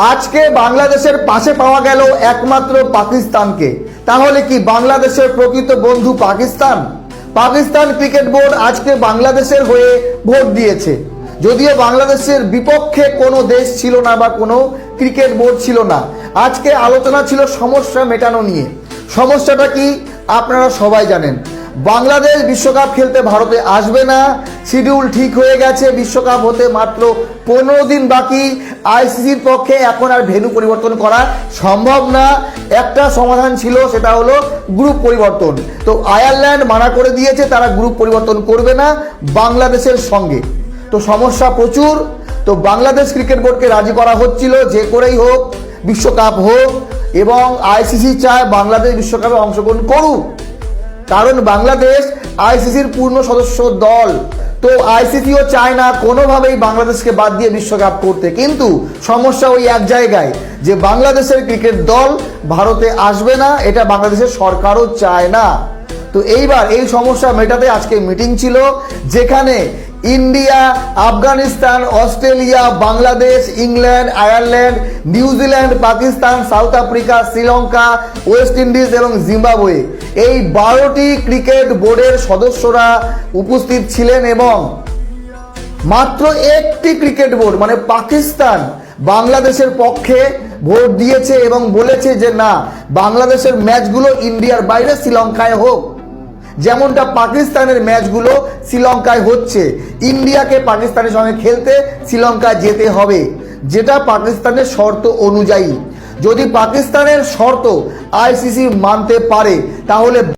আজকে বাংলাদেশের পাশে পাওয়া গেল একমাত্র পাকিস্তানকে। তাহলে কি বাংলাদেশের প্রকৃত বন্ধু পাকিস্তান? পাকিস্তান ক্রিকেট বোর্ড আজকে বাংলাদেশের হয়ে ভোট দিয়েছে, যদিও বাংলাদেশের বিপক্ষে কোনো দেশ ছিল না বা কোনো ক্রিকেট বোর্ড ছিল না। আজকে আলোচনা ছিল সমস্যা মেটানো নিয়ে। সমস্যাটা কি আপনারা সবাই জানেন। বাংলাদেশ বিশ্বকাপ খেলতে ভারতে আসবে না, শিডিউল ঠিক হয়ে গেছে, বিশ্বকাপ হতে মাত্র 15 দিন বাকি। আইসিসির পক্ষে এখন আর ভেন্যু পরিবর্তন করা সম্ভব না। একটা সমাধান ছিল, সেটা হলো গ্রুপ পরিবর্তন। তো আয়ারল্যান্ড মানা করে দিয়েছে, তারা গ্রুপ পরিবর্তন করবে না বাংলাদেশের সঙ্গে। তো সমস্যা প্রচুর। তো বাংলাদেশ ক্রিকেট বোর্ডকে রাজি করা হচ্ছিল যে করেই হোক বিশ্বকাপ হোক, এবং আইসিসি চায় বাংলাদেশ বিশ্বকাপে অংশগ্রহণ করুক, কারণ বাংলাদেশ আইসিসির পূর্ণ সদস্য দল। তো আইসিসিও চায় না কোনোভাবেই বাংলাদেশকে বাদ দিয়ে বিশ্বকাপ করতে। কিন্তু সমস্যা ওই এক জায়গায়, যে বাংলাদেশের ক্রিকেট দল ভারতে আসবে না, এটা বাংলাদেশের সরকারও চায় না। তো এইবার এই সমস্যা মেটাতে আজকে মিটিং ছিল, যেখানে India, Afghanistan, Australia, Bangladesh, England, Ireland, New Zealand, Pakistan, south Africa, Sri Lanka, West Indies এবং জিম্বাবুয়ে, এই 12টি ক্রিকেট বোর্ডের সদস্যরা উপস্থিত ছিলেন। এবং মাত্র একটি ক্রিকেট বোর্ড মানে পাকিস্তান বাংলাদেশের পক্ষে ভোট দিয়েছে এবং বলেছে যে না, বাংলাদেশের ম্যাচগুলো ইন্ডিয়ার বাইরে শ্রীলঙ্কায় হোক, যেমনটা পাকিস্তানের ম্যাচগুলো শ্রীলঙ্কায় হচ্ছে। ইন্ডিয়াকে পাকিস্তানের সঙ্গে খেলতে শ্রীলঙ্কায় যেতে হবে, যেটা পাকিস্তানের শর্ত অনুযায়ী। যদি পাকিস্তানের শর্ত আইসিসি মানতে পারে, তাহলে